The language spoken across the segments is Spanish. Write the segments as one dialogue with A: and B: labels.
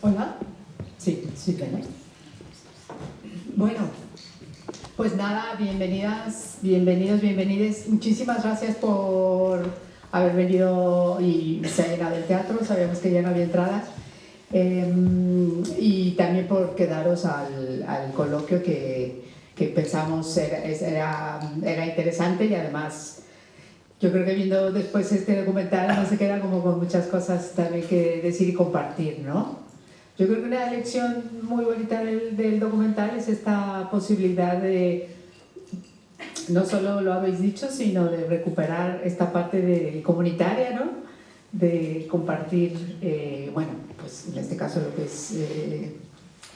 A: Hola. Sí, sí, ven. Bueno, pues nada, bienvenidas, bienvenidos, bienvenides. Muchísimas gracias por haber venido y se ha llenado el teatro, sabíamos que ya no había entradas. Y también por quedaros al coloquio que pensamos era interesante y además yo creo que viendo después este documental uno se queda como con muchas cosas también que decir y compartir, ¿no? Yo creo que una lección muy bonita del documental es esta posibilidad de, no solo lo habéis dicho, sino de recuperar esta parte comunitaria, ¿no? De compartir, bueno, pues en este caso lo que es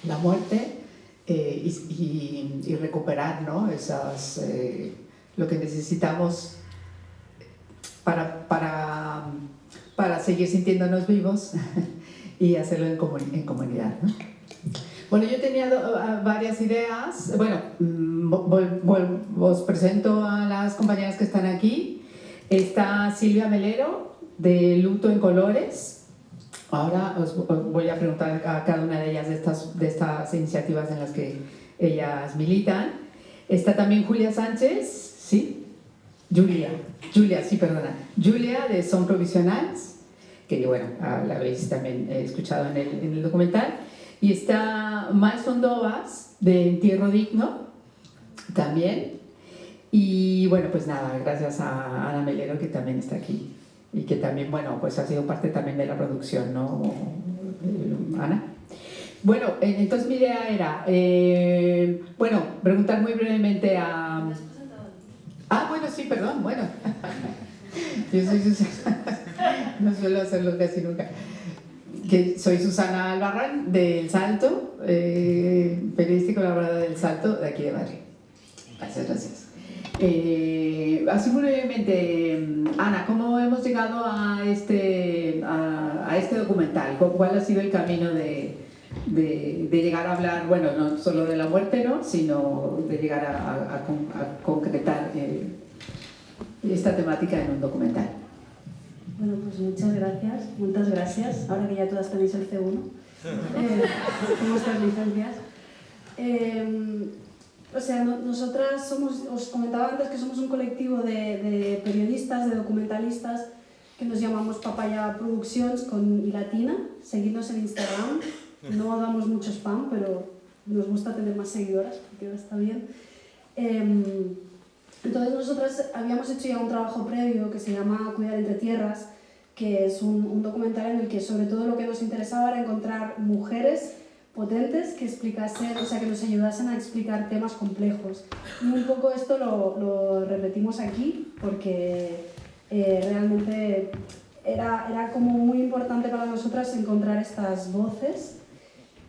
A: la muerte y recuperar, ¿no? Lo que necesitamos para seguir sintiéndonos vivos y hacerlo en comunidad, ¿no? Bueno, yo tenía varias ideas. Bueno, os presento a las compañeras que están aquí. Está Silvia Melero, de Luto en Colores. Ahora os voy a preguntar a cada una de ellas de estas iniciativas en las que ellas militan. Está también Julia Sánchez, ¿sí? Julia, sí, perdona. Julia, de Son Provisionals, que bueno, la habéis también escuchado en el documental. Y está Miles Ondovas, de Entierro Digno, también. Y bueno, pues nada, gracias a Ana Melero, que también está aquí. Y que también, bueno, pues ha sido parte también de la producción, ¿no, Ana? Bueno, entonces mi idea era, bueno, preguntar muy brevemente a... Ah, bueno, sí, perdón, bueno. Yo soy Susana, no suelo hacerlo casi nunca. Que soy Susana Albarrán, del Salto, periodista y colaboradora del Salto, de aquí de Madrid. Muchas gracias. Así muy brevemente, Ana, ¿cómo hemos llegado a este documental? ¿Cuál ha sido el camino de llegar a hablar, bueno, no solo de la muerte, ¿no?, sino de llegar a concretar esta temática en un documental?
B: Bueno, pues muchas gracias, ahora que ya todas tenéis el C1, vuestras licencias. O sea, nosotras os comentaba antes que somos un colectivo de periodistas, de documentalistas, que nos llamamos Papaya Productions con I latina. Seguidnos en Instagram, no damos mucho spam, pero nos gusta tener más seguidoras, porque ahora está bien. Entonces nosotras habíamos hecho ya un trabajo previo que se llama Cuidar entre Tierras, que es un documental en el que sobre todo lo que nos interesaba era encontrar mujeres potentes que explicasen, o sea, que nos ayudasen a explicar temas complejos. Y un poco esto lo repetimos aquí porque realmente era como muy importante para nosotras encontrar estas voces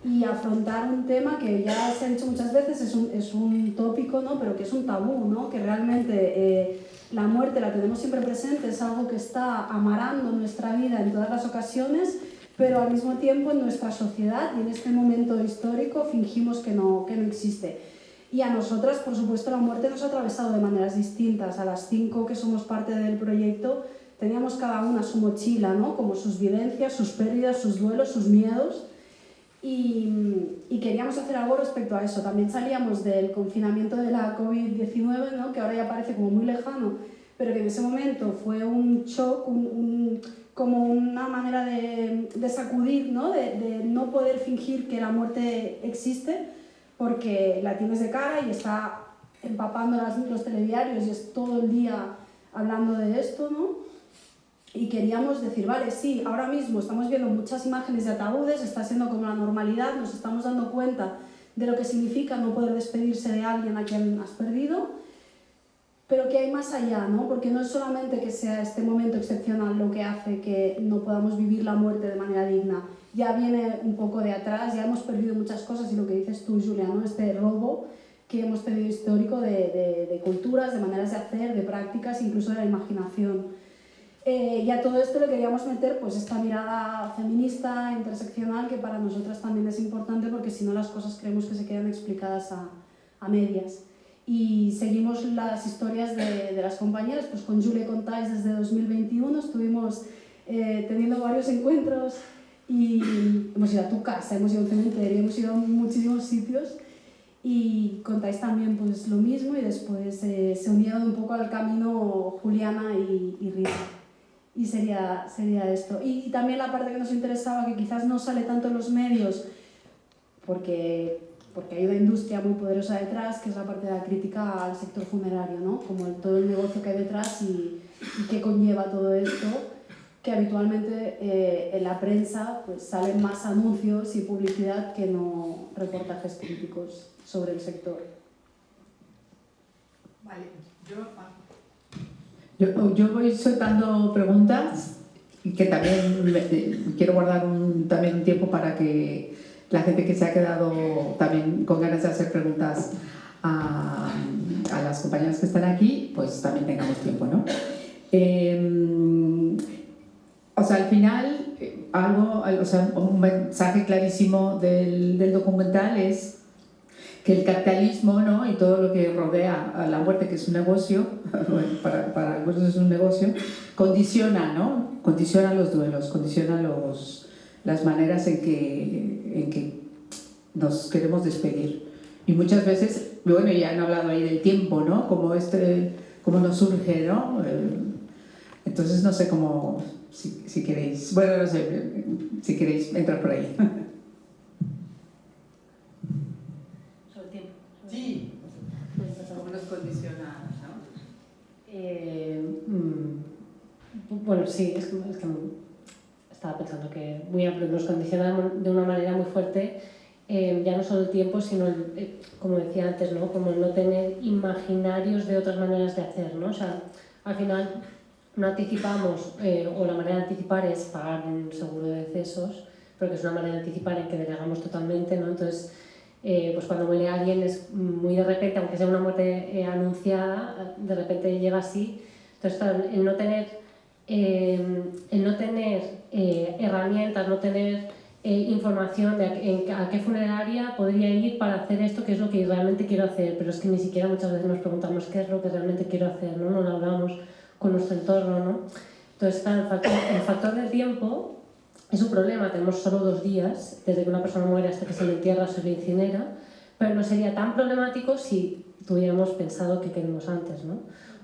B: y afrontar un tema que ya se ha dicho muchas veces, es un tópico, ¿no?, pero que es un tabú, ¿no?, que realmente la muerte la tenemos siempre presente, es algo que está amarando nuestra vida en todas las ocasiones, pero al mismo tiempo en nuestra sociedad y en este momento histórico fingimos que no existe. Y a nosotras, por supuesto, la muerte nos ha atravesado de maneras distintas. A las 5 que somos parte del proyecto teníamos cada una su mochila, ¿no?, como sus vivencias, sus pérdidas, sus duelos, sus miedos. Y queríamos hacer algo respecto a eso. También salíamos del confinamiento de la COVID-19, ¿no?, que ahora ya parece como muy lejano, pero que en ese momento fue un shock, como una manera de sacudir, ¿no?, de no poder fingir que la muerte existe, porque la tienes de cara y está empapando los telediarios y es todo el día hablando de esto, ¿no? Y queríamos decir, vale, sí, ahora mismo estamos viendo muchas imágenes de ataúdes, está siendo como la normalidad, nos estamos dando cuenta de lo que significa no poder despedirse de alguien a quien has perdido, pero que hay más allá, ¿no? Porque no es solamente que sea este momento excepcional lo que hace que no podamos vivir la muerte de manera digna, ya viene un poco de atrás, ya hemos perdido muchas cosas y lo que dices tú, Julia, ¿no?, este robo que hemos tenido histórico de culturas, de maneras de hacer, de prácticas, incluso de la imaginación. Y a todo esto le queríamos meter pues esta mirada feminista, interseccional, que para nosotras también es importante porque si no las cosas creemos que se quedan explicadas a medias. Y seguimos las historias de las compañeras, pues con Julia contáis desde 2021, estuvimos teniendo varios encuentros y hemos ido a tu casa, hemos ido a un cementerio, hemos ido a muchísimos sitios y contáis también pues lo mismo y después se unió un poco al camino Juliana y Rita. Y sería esto. Y también la parte que nos interesaba, que quizás no sale tanto en los medios, porque hay una industria muy poderosa detrás, que es la parte de la crítica al sector funerario, ¿no? Como todo el negocio que hay detrás y qué conlleva todo esto, que habitualmente en la prensa pues, salen más anuncios y publicidad que no reportajes críticos sobre el sector.
A: Vale, yo voy soltando preguntas y que también quiero guardar también un tiempo para que la gente que se ha quedado también con ganas de hacer preguntas a las compañeras que están aquí, pues también tengamos tiempo, ¿no? O sea, al final, un mensaje clarísimo del documental es que el capitalismo, ¿no? Y todo lo que rodea a la muerte, que es un negocio, bueno, para algunos es un negocio, condiciona, ¿no? Condiciona los duelos, condiciona las maneras en que nos queremos despedir. Y muchas veces, bueno, ya han hablado ahí del tiempo, ¿no? Cómo nos surge, ¿no? Entonces, no sé cómo, si queréis, bueno, no sé, si queréis entrar por ahí. Sí, cómo nos condiciona, ¿no?
C: Bueno, sí, es que estaba pensando que muy amplio, nos condiciona de una manera muy fuerte, ya no solo el tiempo, sino, como decía antes, ¿no? Como el no tener imaginarios de otras maneras de hacer, ¿no? O sea, al final no anticipamos, o la manera de anticipar es pagar un seguro de decesos, pero que es una manera de anticipar en que delegamos totalmente, ¿no? Entonces, pues cuando muere alguien es muy de repente, aunque sea una muerte anunciada, de repente llega así. Entonces, claro, el no tener herramientas, no tener información de a qué funeraria podría ir para hacer esto, que es lo que realmente quiero hacer, pero es que ni siquiera muchas veces nos preguntamos qué es lo que realmente quiero hacer, ¿no? No lo hablamos con nuestro entorno, ¿no? Entonces, claro, el factor del tiempo es un problema. Tenemos solo 2 días desde que una persona muere hasta que se le entierra o se le incinera, pero no sería tan problemático si tuviéramos pensado qué queremos antes, ¿no?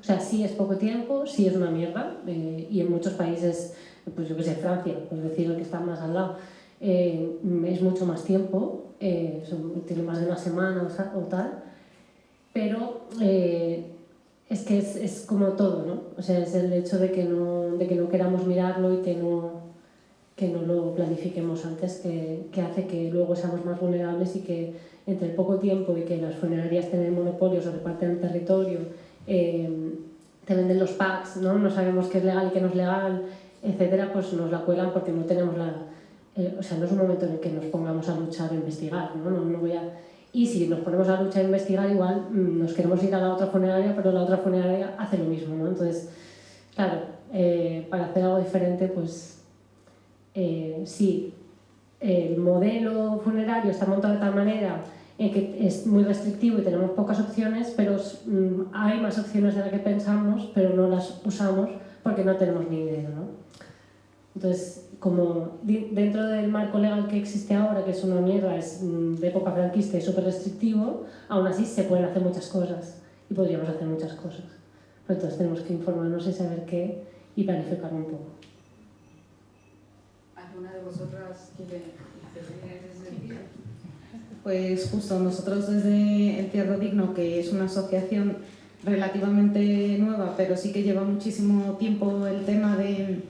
C: O sea, sí es poco tiempo, sí es una mierda, y en muchos países, pues yo que sé, Francia, por decir el que está más al lado, es mucho más tiempo, tiene más de una semana o tal, pero es que es como todo, ¿no? O sea, es el hecho de que no queramos mirarlo y que no lo planifiquemos antes, que hace que luego seamos más vulnerables y que entre el poco tiempo y que las funerarias tienen monopolios o reparten el territorio, te venden los packs, ¿no? No sabemos qué es legal y qué no es legal, etcétera, pues nos la cuelan porque no tenemos o sea, no es un momento en el que nos pongamos a luchar o investigar, ¿no? Y si nos ponemos a luchar e investigar, igual nos queremos ir a la otra funeraria, pero la otra funeraria hace lo mismo, ¿no? Entonces, claro, para hacer algo diferente, pues sí, el modelo funerario está montado de tal manera en que es muy restrictivo y tenemos pocas opciones, pero hay más opciones de las que pensamos, pero no las usamos porque no tenemos ni idea, ¿no? Entonces, como dentro del marco legal que existe ahora, que es una mierda, es de época franquista y súper restrictivo, aún así se pueden hacer muchas cosas y podríamos hacer muchas cosas. Pero entonces tenemos que informarnos y saber qué y planificar un poco.
A: ¿Alguna de vosotras quiere intervenir en ese sentido?
D: Pues justo, nosotros desde Entierro Digno, que es una asociación relativamente nueva, pero sí que lleva muchísimo tiempo el tema de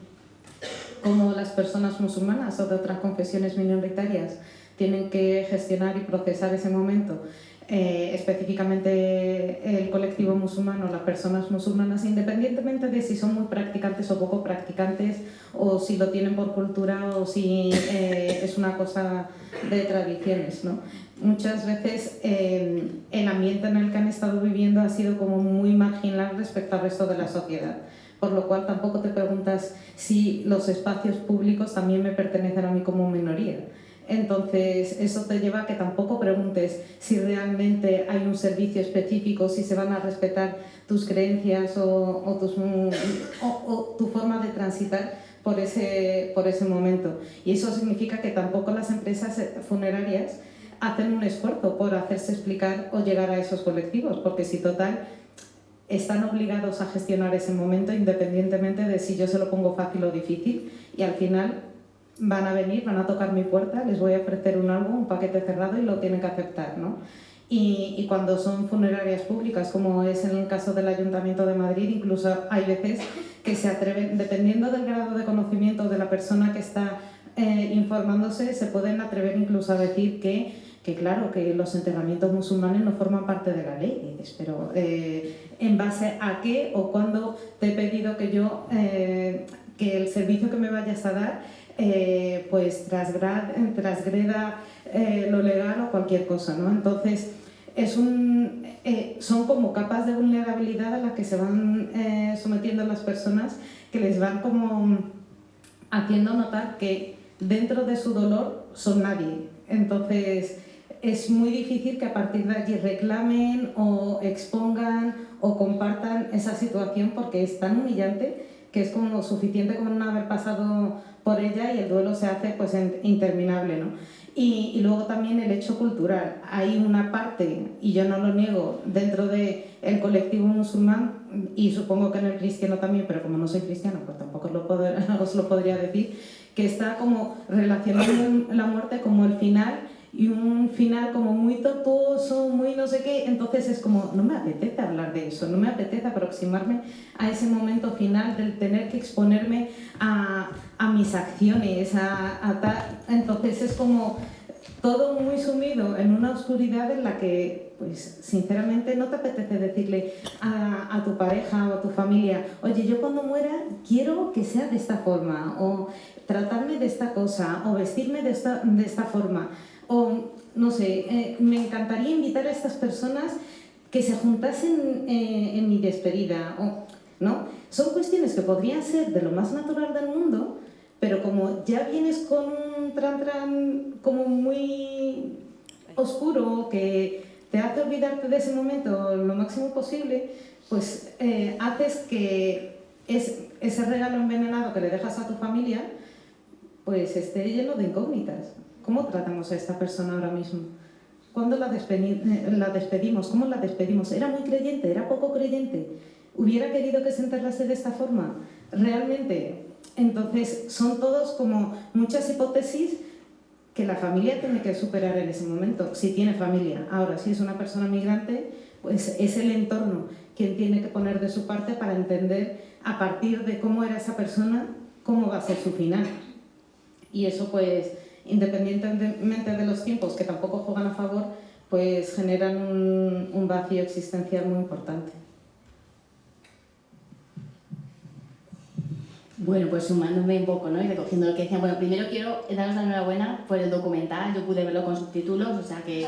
D: cómo las personas musulmanas o de otras confesiones minoritarias tienen que gestionar y procesar ese momento, específicamente el colectivo musulmano, las personas musulmanas, independientemente de si son muy practicantes o poco practicantes, o si lo tienen por cultura o si es una cosa de tradiciones, ¿no? Muchas veces el ambiente en el que han estado viviendo ha sido como muy marginal respecto al resto de la sociedad, por lo cual tampoco te preguntas si los espacios públicos también me pertenecen a mí como minoría. Entonces, eso te lleva a que tampoco preguntes si realmente hay un servicio específico, si se van a respetar tus creencias o tu forma de transitar, por ese momento. Y eso significa que tampoco las empresas funerarias hacen un esfuerzo por hacerse explicar o llegar a esos colectivos, porque si total están obligados a gestionar ese momento independientemente de si yo se lo pongo fácil o difícil, y al final van a venir, van a tocar mi puerta, les voy a ofrecer un paquete cerrado y lo tienen que aceptar, ¿no? Y cuando son funerarias públicas, como es en el caso del Ayuntamiento de Madrid, incluso hay veces que se atreven, dependiendo del grado de conocimiento de la persona que está informándose, se pueden atrever incluso a decir que claro, que los enterramientos musulmanes no forman parte de la ley. Y dices, pero ¿en base a qué o cuándo te he pedido que yo, que el servicio que me vayas a dar, pues transgreda lo legal o cualquier cosa, ¿no? Entonces, son como capas de vulnerabilidad a las que se van sometiendo las personas, que les van como haciendo notar que dentro de su dolor son nadie. Entonces, es muy difícil que a partir de allí reclamen o expongan o compartan esa situación, porque es tan humillante que es como suficiente con no haber pasado por ella y el duelo se hace pues interminable, ¿no? Y luego también el hecho cultural. Hay una parte, y yo no lo niego, dentro del colectivo musulmán, y supongo que en el cristiano también, pero como no soy cristiano pues tampoco os lo podría decir, que está como relacionando la muerte como el final, y un final como muy tortuoso, muy no sé qué. Entonces es como, no me apetece hablar de eso, no me apetece aproximarme a ese momento final del tener que exponerme a mis acciones, entonces es como todo muy sumido en una oscuridad en la que, pues sinceramente, no te apetece decirle a tu pareja o a tu familia, oye, yo cuando muera quiero que sea de esta forma, o tratarme de esta cosa, o vestirme de esta forma, o no sé, me encantaría invitar a estas personas que se juntasen en mi despedida, ¿no? Son cuestiones que podrían ser de lo más natural del mundo, pero como ya vienes con un tran como muy oscuro que te hace olvidarte de ese momento lo máximo posible, pues haces que ese regalo envenenado que le dejas a tu familia pues esté lleno de incógnitas. ¿Cómo tratamos a esta persona ahora mismo? ¿Cuándo la despedimos? ¿Cómo la despedimos? ¿Era muy creyente? ¿Era poco creyente? ¿Hubiera querido que se enterrase de esta forma? ¿Realmente? Entonces, son todos como muchas hipótesis que la familia tiene que superar en ese momento, si tiene familia. Ahora, si es una persona migrante, pues es el entorno quien tiene que poner de su parte para entender, a partir de cómo era esa persona, cómo va a ser su final. Y eso, pues, independientemente de los tiempos, que tampoco juegan a favor, pues generan un vacío existencial muy importante.
E: Bueno, pues sumándome un poco, ¿no? Y recogiendo lo que decían. Bueno, primero quiero daros la enhorabuena por el documental. Yo pude verlo con subtítulos, o sea que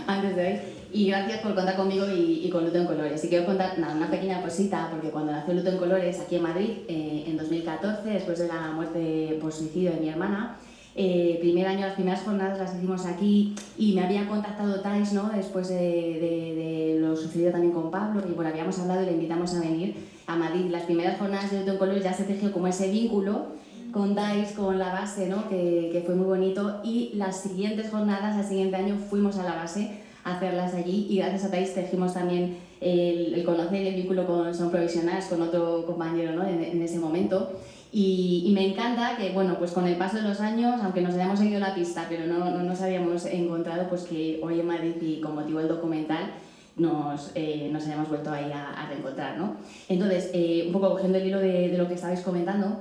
E: antes de hoy. Y gracias por contar conmigo y con Luto en Colores. Y quiero contar una pequeña cosita, porque cuando nació Luto en Colores aquí en Madrid, en 2014, después de la muerte por suicidio de mi hermana, primer año, las primeras jornadas las hicimos aquí, y me había contactado Thais, ¿no? Después de lo sucedido también con Pablo, y bueno, habíamos hablado y le invitamos a venir a Madrid. Las primeras jornadas de Luto en Colores ya se tejió como ese vínculo con Thais, con la base, ¿no? que fue muy bonito, y las siguientes jornadas, al siguiente año, fuimos a la base a hacerlas allí, y gracias a Thais tejimos también el conocer el vínculo con Son Provisionals, con otro compañero, ¿no? en ese momento. Y me encanta que, bueno, pues con el paso de los años, aunque nos hayamos seguido la pista, pero no nos habíamos encontrado, pues que hoy en Madrid, y con motivo del documental, nos hayamos vuelto ahí a reencontrar, ¿no? Entonces, un poco cogiendo el hilo de lo que estabais comentando,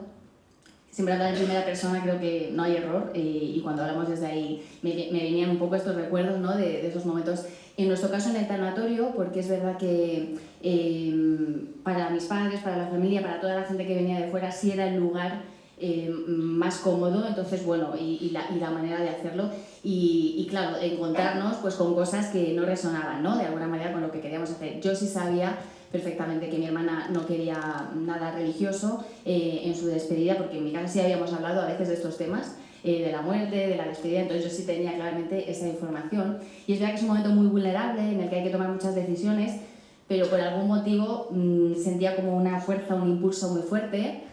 E: siempre hablar en primera persona, creo que no hay error, y cuando hablamos desde ahí me venían un poco estos recuerdos, ¿no? de esos momentos, en nuestro caso en el tanatorio, porque es verdad que para mis padres, para la familia, para toda la gente que venía de fuera, sí era el lugar más cómodo. Entonces, bueno, y la manera de hacerlo, y claro, encontrarnos pues con cosas que no resonaban, ¿no? De alguna manera con lo que queríamos hacer. Yo sí sabía perfectamente que mi hermana no quería nada religioso en su despedida, porque en mi casa sí habíamos hablado a veces de estos temas, de la muerte, de la despedida, entonces yo sí tenía claramente esa información. Y es verdad que es un momento muy vulnerable en el que hay que tomar muchas decisiones, pero por algún motivo sentía como una fuerza, un impulso muy fuerte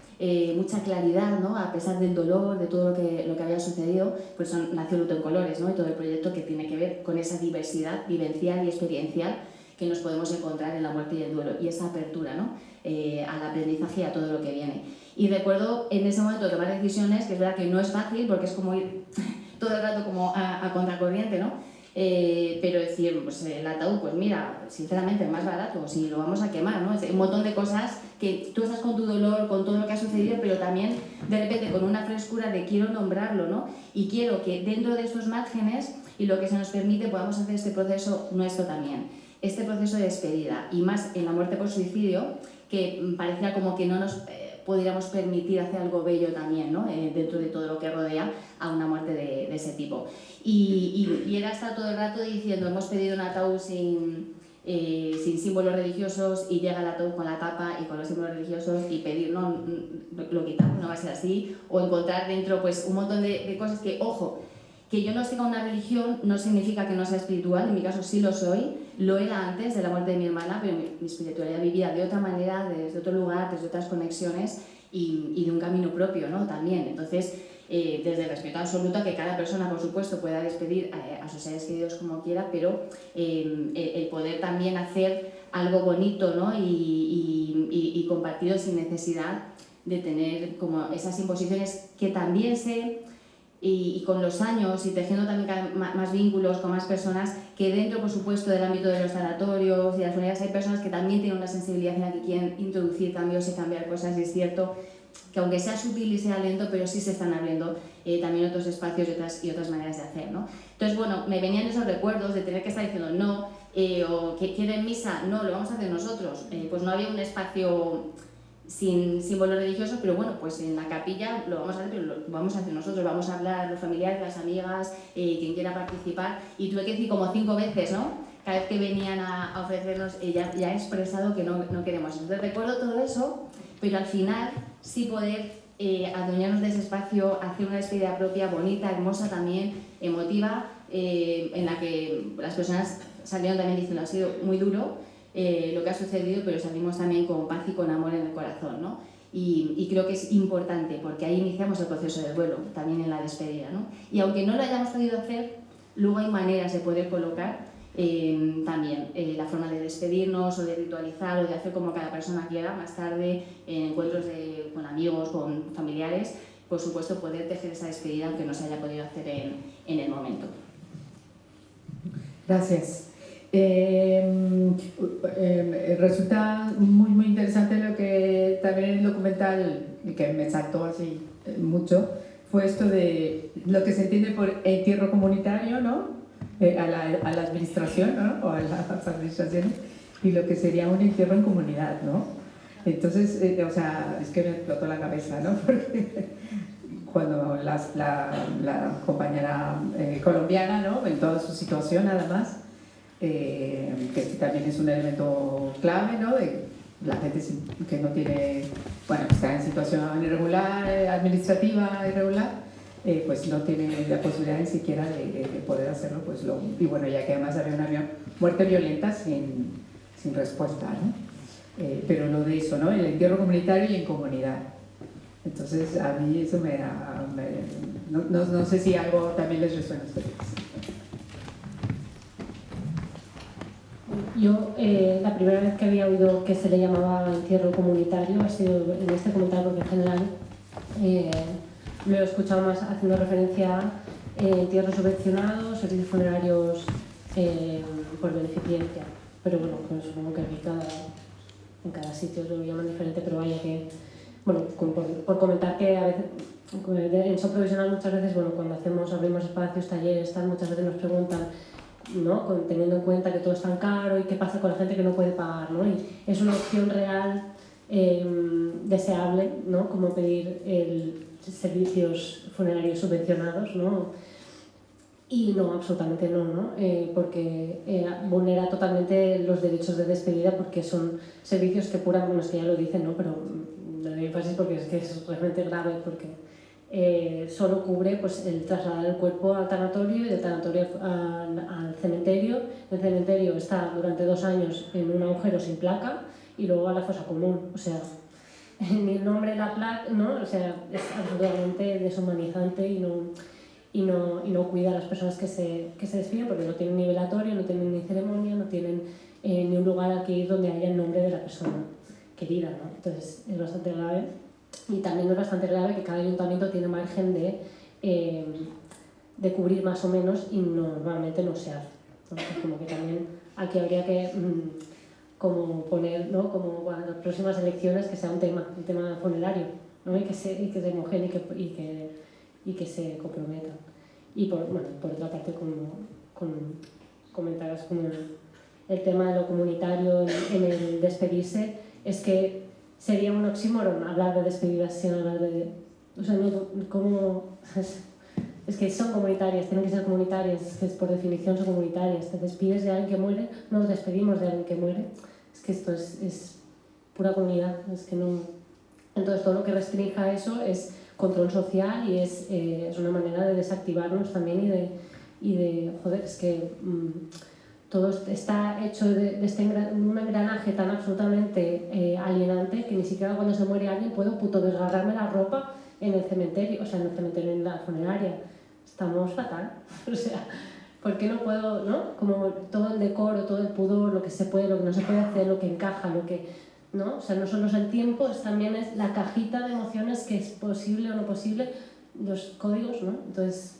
E: mucha claridad, ¿no? A pesar del dolor, de todo lo que había sucedido, pues nació Luto en Colores, ¿no? Y todo el proyecto que tiene que ver con esa diversidad vivencial y experiencial que nos podemos encontrar en la muerte y el duelo, y esa apertura, ¿no? Al aprendizaje y a todo lo que viene. Y recuerdo en ese momento tomar decisiones, que es verdad que no es fácil porque es como ir todo el rato como a contracorriente, ¿no? Pero decir, pues el ataúd, pues mira, sinceramente es más barato, si lo vamos a quemar, ¿no? Es un montón de cosas que tú estás con tu dolor, con todo lo que ha sucedido, pero también de repente con una frescura de quiero nombrarlo, ¿no? Y quiero que dentro de estos márgenes y lo que se nos permite podamos hacer este proceso nuestro también, este proceso de despedida, y más en la muerte por suicidio, que parecía como que no nos pudiéramos permitir hacer algo bello también, ¿no? Dentro de todo lo que rodea a una muerte de ese tipo. Y era hasta todo el rato diciendo, hemos pedido un ataúd sin símbolos religiosos, y llega el ataúd con la tapa y con los símbolos religiosos, y pedir, no, lo quitamos, no va a ser así, o encontrar dentro pues un montón de cosas que, ojo, que yo no siga una religión no significa que no sea espiritual, en mi caso sí lo soy, lo era antes de la muerte de mi hermana, pero mi espiritualidad vivía de otra manera, desde otro lugar, desde otras conexiones y de un camino propio, ¿no? También. Entonces, desde el respeto absoluto a que cada persona, por supuesto, pueda despedir a sus seres queridos como quiera, pero el poder también hacer algo bonito, ¿no? y compartido sin necesidad de tener como esas imposiciones que también sé. Y con los años y tejiendo también cada más vínculos con más personas, que dentro, por supuesto, del ámbito de los sanatorios y de las funerarias hay personas que también tienen una sensibilidad en la que quieren introducir cambios y cambiar cosas, y es cierto que aunque sea sutil y sea lento, pero sí se están abriendo también otros espacios y otras maneras de hacer, ¿no? Entonces, bueno, me venían esos recuerdos de tener que estar diciendo no, o que quieren misa, no, lo vamos a hacer nosotros. Pues no había un espacio sin símbolos religiosos, pero bueno, pues en la capilla lo vamos a hacer, pero lo vamos a hacer nosotros, vamos a hablar los familiares, las amigas, quien quiera participar, y tuve que decir como 5 veces, ¿no? Cada vez que venían a ofrecernos, ya he expresado que no queremos. Entonces recuerdo todo eso, pero al final sí poder adueñarnos de ese espacio, hacer una despedida propia, bonita, hermosa también, emotiva, en la que las personas salieron también diciendo, ha sido muy duro, lo que ha sucedido, pero salimos también con paz y con amor en el corazón, ¿no? Y creo que es importante, porque ahí iniciamos el proceso del duelo, también en la despedida, ¿no? Y aunque no lo hayamos podido hacer, luego hay maneras de poder colocar también la forma de despedirnos, o de ritualizar, o de hacer como cada persona quiera, más tarde, en encuentros con amigos, con familiares, por supuesto, poder tejer esa despedida aunque no se haya podido hacer en el momento.
A: Gracias. Resulta muy interesante lo que también el documental, que me saltó así mucho, fue esto de lo que se entiende por entierro comunitario, ¿no? A la administración, ¿no? O a las administraciones, y lo que sería un entierro en comunidad, ¿no? Entonces, o sea, es que me explotó la cabeza, ¿no? Porque cuando la compañera colombiana, ¿no? En toda su situación, nada más, que también es un elemento clave, ¿no? De la gente que no tiene, bueno, que está en situación irregular, administrativa irregular, pues no tiene la posibilidad ni siquiera de poder hacerlo, pues y bueno, ya que además había una muerte violenta sin respuesta, ¿no? Pero lo de eso, ¿no? El entierro comunitario y en comunidad. Entonces, a mí eso no sé si algo también les resuena a ustedes.
C: Yo la primera vez que había oído que se le llamaba entierro comunitario ha sido en este comentario, porque en general lo he escuchado más haciendo referencia a entierros subvencionados, servicios funerarios por beneficencia, pero bueno, pues supongo que en cada sitio lo llaman diferente, pero vaya que, bueno, por comentar que a veces en SOP Provisional muchas veces, bueno, cuando abrimos espacios, talleres, muchas veces nos preguntan, ¿no? Teniendo en cuenta que todo es tan caro y qué pasa con la gente que no puede pagar, ¿no? Y es una opción real deseable, ¿no? Como pedir servicios funerarios subvencionados, ¿no? Y no, absolutamente no, ¿no? Porque vulnera totalmente los derechos de despedida, porque son servicios que bueno, es que ya lo dicen, ¿no? Pero le doy énfasis porque es que es realmente grave, porque solo cubre pues, el trasladar el cuerpo al tanatorio y del tanatorio al cementerio. El cementerio está durante 2 años en un agujero sin placa y luego a la fosa común. O sea, ni el nombre de la placa, ¿no? O sea, es absolutamente deshumanizante y no cuida a las personas que se despiden, porque no tienen ni velatorio, no tienen ni ceremonia, no tienen ni un lugar al que ir donde haya el nombre de la persona querida, ¿no? Entonces es bastante grave. Y también es bastante grave que cada ayuntamiento tiene margen de cubrir más o menos y normalmente no se hace. Entonces, como que también aquí habría que como poner, ¿no? Como para las próximas elecciones que sea un tema funerario, ¿no? y que se mojen y que se comprometan. Y por otra parte, comentabas como el tema de lo comunitario en el despedirse, es que sería un oxímoron hablar de despedidas sin hablar de... O sea, es que son comunitarias, tienen que ser comunitarias, es que por definición son comunitarias. Te despides de alguien que muere, nos despedimos de alguien que muere. Es que esto es pura comunidad, es que no... Entonces todo lo que restrinja eso es control social y es una manera de desactivarnos también y de joder, es que todo está hecho de un engranaje tan absolutamente alienante que ni siquiera cuando se muere alguien puedo desgarrarme la ropa en el cementerio, o sea, en el cementerio, en la funeraria. Estamos fatal, o sea, ¿por qué no puedo, no? Como todo el decoro, todo el pudor, lo que se puede, lo que no se puede hacer, lo que encaja, lo que, ¿no? O sea, no solo es el tiempo, también es la cajita de emociones que es posible o no posible, los códigos, ¿no? Entonces,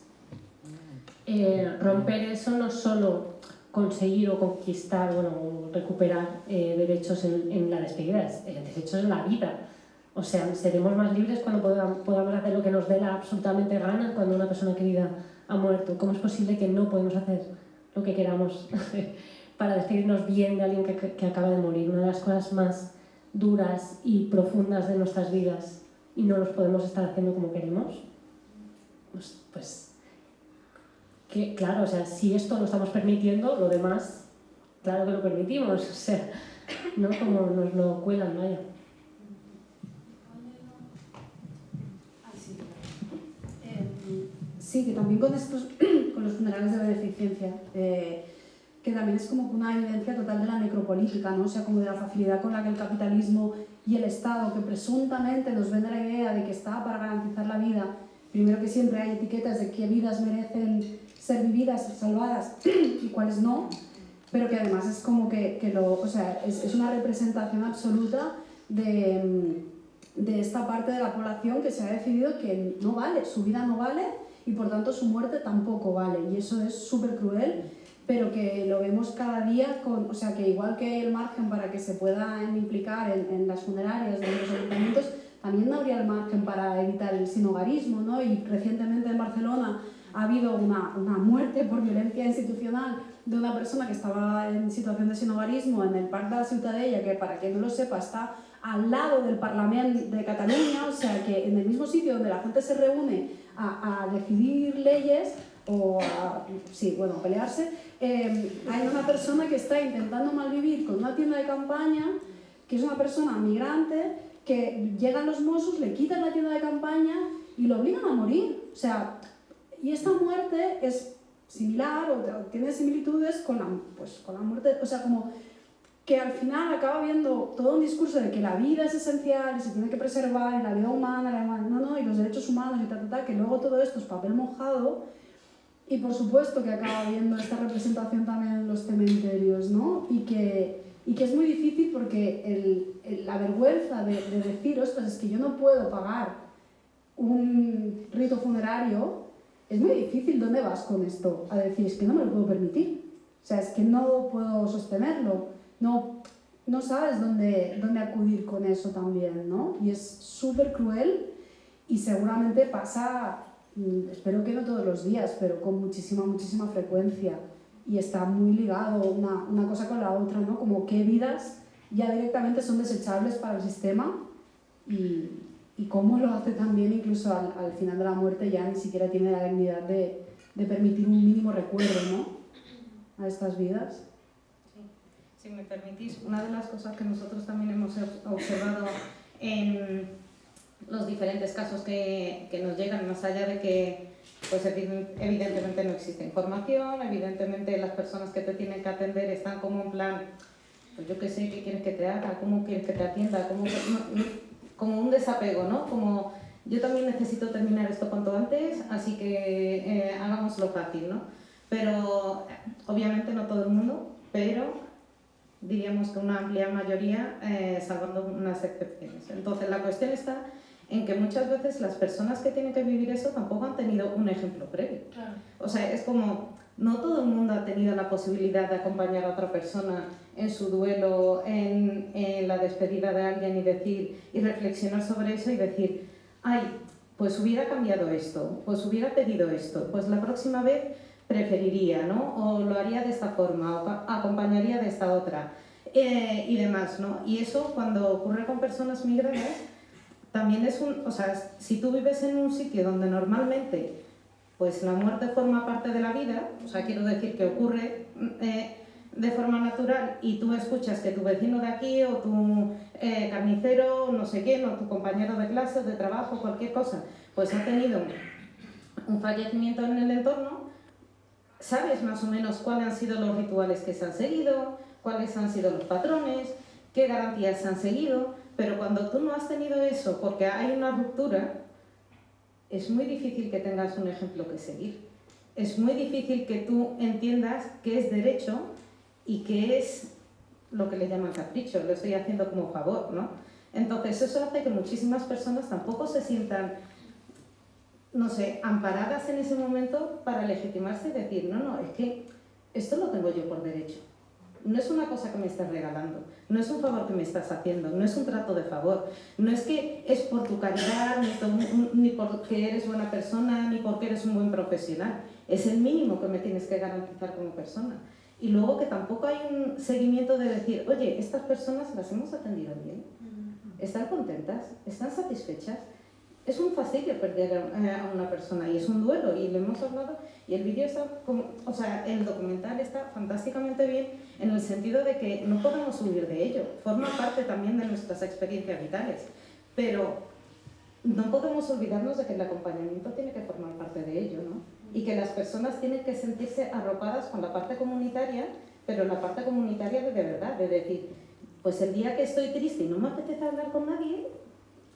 C: romper eso no es solo conseguir o conquistar, o recuperar derechos en la despedida, derechos en la vida. O sea, seremos más libres cuando podamos hacer lo que nos dé la absolutamente gana cuando una persona querida ha muerto. ¿Cómo es posible que no podemos hacer lo que queramos para despedirnos bien de alguien que acaba de morir? Una de las cosas más duras y profundas de nuestras vidas y no los podemos estar haciendo como queremos. Pues que, claro, o sea, si esto lo estamos permitiendo, lo demás, claro que lo permitimos. O sea, no como nos lo cuelan, vaya.
B: Sí, que también con los funerales de beneficencia, que también es como una evidencia total de la necropolítica, ¿no? O sea, como de la facilidad con la que el capitalismo y el Estado, que presuntamente nos vende la idea de que está para garantizar la vida, primero que siempre hay etiquetas de qué vidas merecen ser vividas, salvadas y cuáles no, pero que además es como o sea, es una representación absoluta de esta parte de la población que se ha decidido que no vale, su vida no vale y por tanto su muerte tampoco vale, y eso es súper cruel, pero que lo vemos cada día o sea, que igual que el margen para que se puedan implicar en las funerarias de los ayuntamientos, también no habría el margen para evitar el sinhogarismo, ¿no? Y recientemente en Barcelona ha habido una muerte por violencia institucional de una persona que estaba en situación de sinhogarismo en el Parc de la Ciutadella, que para quien no lo sepa está al lado del Parlamento de Cataluña, o sea que en el mismo sitio donde la gente se reúne a decidir leyes o a pelearse, hay una persona que está intentando malvivir con una tienda de campaña, que es una persona migrante, que llegan los Mossos, le quitan la tienda de campaña y lo obligan a morir. O sea, y esta muerte es similar o tiene similitudes con la muerte, o sea, como que al final acaba viendo todo un discurso de que la vida es esencial y se tiene que preservar, y la vida humana, y los derechos humanos y que luego todo esto es papel mojado, y por supuesto que acaba viendo esta representación también en los cementerios, ¿no? Y que es muy difícil porque la vergüenza de decir, ostras, es que yo no puedo pagar un rito funerario, es muy difícil. ¿Dónde vas con esto? A decir, es que no me lo puedo permitir, o sea, es que no puedo sostenerlo. No sabes dónde acudir con eso también, ¿no? Y es súper cruel y seguramente pasa, espero que no todos los días, pero con muchísima frecuencia. Y está muy ligado una cosa con la otra, ¿no? Como qué vidas ya directamente son desechables para el sistema y cómo lo hace también incluso al final de la muerte ya ni siquiera tiene la dignidad de permitir un mínimo recuerdo, ¿no? A estas vidas.
D: Si me permitís, una de las cosas que nosotros también hemos observado en los diferentes casos que nos llegan, más allá de que pues evidentemente no existe información, evidentemente las personas que te tienen que atender están como en plan, pues yo qué sé, qué quieres que te haga, cómo quieres que te atienda, como un desapego, ¿no? Como yo también necesito terminar esto cuanto antes, así que hagámoslo fácil, ¿no? Pero obviamente no todo el mundo, pero diríamos que una amplia mayoría, salvando unas excepciones. Entonces la cuestión está en que muchas veces las personas que tienen que vivir eso tampoco han tenido un ejemplo previo.
B: Claro.
D: O sea, es como, no todo el mundo ha tenido la posibilidad de acompañar a otra persona en su duelo, en la despedida de alguien y reflexionar sobre eso y decir, ay, pues hubiera cambiado esto, pues hubiera pedido esto, pues la próxima vez preferiría, ¿no? O lo haría de esta forma, o acompañaría de esta otra, y demás, ¿no? Y eso cuando ocurre con personas migradas, también es o sea, si tú vives en un sitio donde normalmente pues la muerte forma parte de la vida, o sea, quiero decir que ocurre de forma natural y tú escuchas que tu vecino de aquí o tu carnicero, no sé quién, o tu compañero de clase o de trabajo, cualquier cosa, pues ha tenido un fallecimiento en el entorno, sabes más o menos cuáles han sido los rituales que se han seguido, cuáles han sido los patrones, qué garantías se han seguido, pero cuando tú no has tenido eso porque hay una ruptura, es muy difícil que tengas un ejemplo que seguir. Es muy difícil que tú entiendas qué es derecho y qué es lo que le llaman capricho, lo estoy haciendo como favor, ¿no? Entonces eso hace que muchísimas personas tampoco se sientan, no sé, amparadas en ese momento para legitimarse y decir, no, es que esto lo tengo yo por derecho. No es una cosa que me estás regalando, no es un favor que me estás haciendo, no es un trato de favor, no es que es por tu caridad, ni porque eres buena persona, ni porque eres un buen profesional. Es el mínimo que me tienes que garantizar como persona. Y luego que tampoco hay un seguimiento de decir, oye, estas personas las hemos atendido bien, ¿están contentas? ¿Están satisfechas? Es un fastidio perder a una persona y es un duelo y lo hemos hablado y el vídeo está o sea, el documental está fantásticamente bien en el sentido de que no podemos huir de ello, forma parte también de nuestras experiencias vitales, pero no podemos olvidarnos de que el acompañamiento tiene que formar parte de ello, ¿no? Y que las personas tienen que sentirse arropadas con la parte comunitaria, pero la parte comunitaria de verdad, de decir, pues el día que estoy triste y no me apetece hablar con nadie,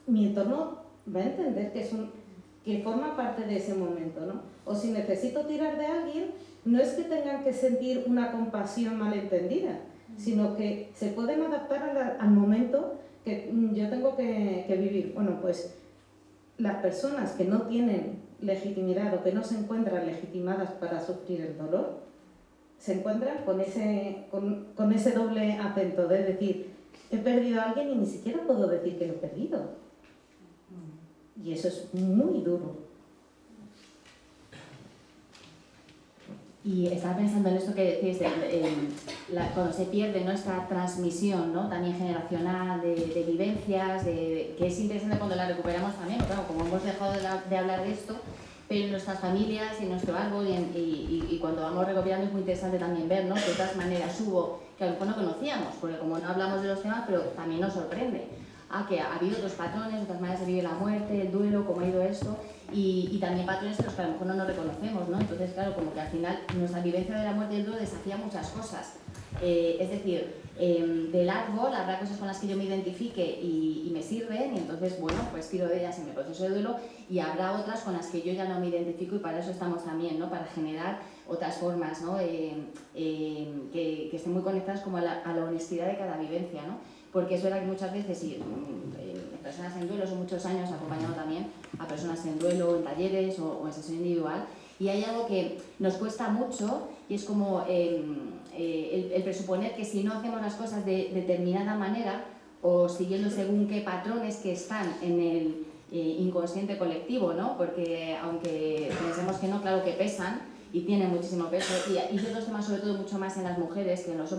D: mi entorno va a entender que forma parte de ese momento, ¿no? O si necesito tirar de alguien, no es que tengan que sentir una compasión malentendida, sino que se pueden adaptar al momento que yo tengo que vivir. Bueno, pues las personas que no tienen legitimidad o que no se encuentran legitimadas para sufrir el dolor, se encuentran con ese doble acento de decir, he perdido a alguien y ni siquiera puedo decir que lo he perdido. Y eso es muy duro.
E: Y estaba pensando en esto que decís, cuando se pierde, ¿no?, esta transmisión, ¿no?, también generacional de vivencias, que es interesante cuando la recuperamos también, claro, como hemos dejado de hablar de esto, pero en nuestras familias y en nuestro árbol y cuando vamos recopilando es muy interesante también ver, ¿no?, que otras maneras hubo que a lo mejor no conocíamos, porque como no hablamos de los temas, pero también nos sorprende. Que ha habido otros patrones, otras maneras de vivir la muerte, el duelo, cómo ha ido esto, y también patrones en los que a lo mejor no nos reconocemos, ¿no? Entonces, claro, como que al final nuestra vivencia de la muerte y el duelo desafía muchas cosas. Es decir, del árbol habrá cosas con las que yo me identifique y me sirven, y entonces, bueno, pues tiro de ellas en mi proceso de duelo, y habrá otras con las que yo ya no me identifico, y para eso estamos también, ¿no?, para generar otras formas, ¿no?, que estén muy conectadas como a la honestidad de cada vivencia, ¿no? Porque es verdad que muchas veces, y personas en duelo, son muchos años acompañando también a personas en duelo, en talleres o en sesión individual, y hay algo que nos cuesta mucho, y es como el presuponer que si no hacemos las cosas de determinada manera, o siguiendo según qué patrones que están en el inconsciente colectivo, ¿no? Porque aunque pensemos que no, claro que pesan, y tienen muchísimo peso, y ciertos temas, sobre todo mucho más en las mujeres que en los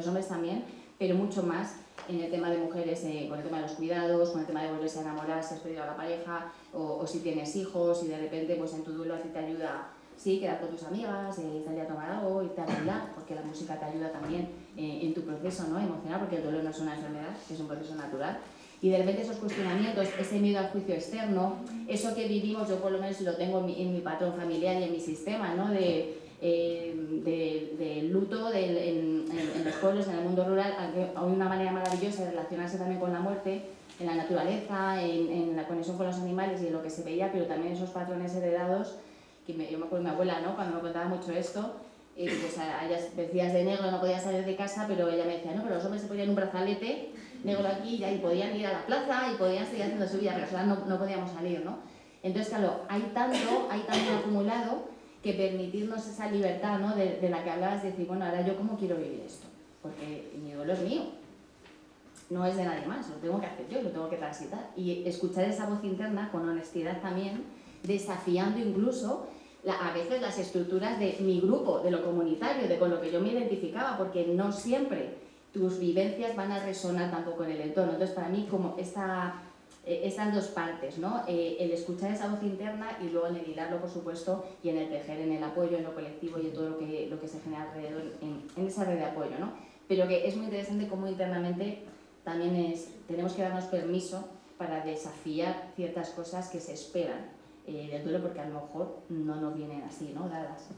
E: hombres también, pero mucho más en el tema de mujeres, con el tema de los cuidados, con el tema de volverse a enamorar si has perdido a la pareja, o si tienes hijos y de repente pues en tu duelo a ti te ayuda, sí, quedar con tus amigas, salir a tomar algo, irte a bailar, porque la música te ayuda también en tu proceso, ¿no?, emocional, porque el dolor no es una enfermedad, es un proceso natural. Y de repente esos cuestionamientos, ese miedo al juicio externo, eso que vivimos, yo por lo menos lo tengo en mi patrón familiar y en mi sistema, ¿no?, de del luto en los pueblos, en el mundo rural. Hay una manera maravillosa de relacionarse también con la muerte, en la naturaleza, en la conexión con los animales y en lo que se veía, pero también esos patrones heredados, que yo me acuerdo de mi abuela, ¿no? Cuando me contaba mucho esto, pues a ellas vestías de negro, no podías salir de casa, pero ella me decía, no, pero los hombres se ponían un brazalete negro aquí y podían ir a la plaza y podían seguir haciendo su vida, pero no podíamos salir, ¿no? Entonces, claro, hay tanto acumulado que permitirnos esa libertad, ¿no? de la que hablabas, de decir, bueno, ahora yo cómo quiero vivir esto, porque mi duelo es mío, no es de nadie más, lo tengo que hacer yo, lo tengo que transitar. Y escuchar esa voz interna con honestidad también, desafiando incluso a veces las estructuras de mi grupo, de lo comunitario, de con lo que yo me identificaba, porque no siempre tus vivencias van a resonar tampoco con el entorno. Entonces, para mí, como estas dos partes, ¿no? El escuchar esa voz interna y luego en el hilarlo, por supuesto, y en el tejer, en el apoyo, en lo colectivo y en todo lo que se genera alrededor, en esa red de apoyo, ¿no? Pero que es muy interesante cómo internamente también tenemos que darnos permiso para desafiar ciertas cosas que se esperan del duelo, porque a lo mejor no nos vienen así, ¿no? Dadas.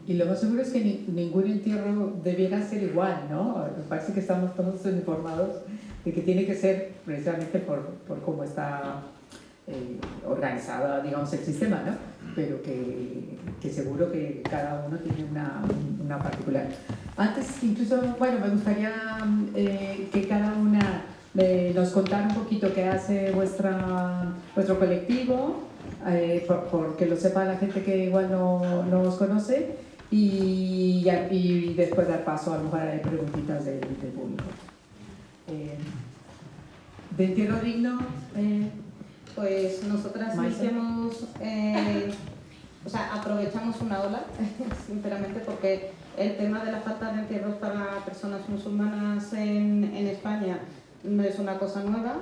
A: Y lo más seguro es que ningún entierro debiera ser igual, ¿no? Me parece que estamos todos informados de que tiene que ser precisamente por cómo está organizado, digamos, el sistema, ¿no? Pero que seguro que cada uno tiene una particular. Antes, incluso, bueno, me gustaría que cada una nos contara un poquito qué hace vuestro colectivo, porque lo sepa la gente que igual no os conoce, y después dar paso a lo mejor a preguntitas del público. ¿De entierro digno?
D: Pues nosotras iniciamos, aprovechamos una ola, sinceramente, porque el tema de la falta de entierros para personas musulmanas en España no es una cosa nueva,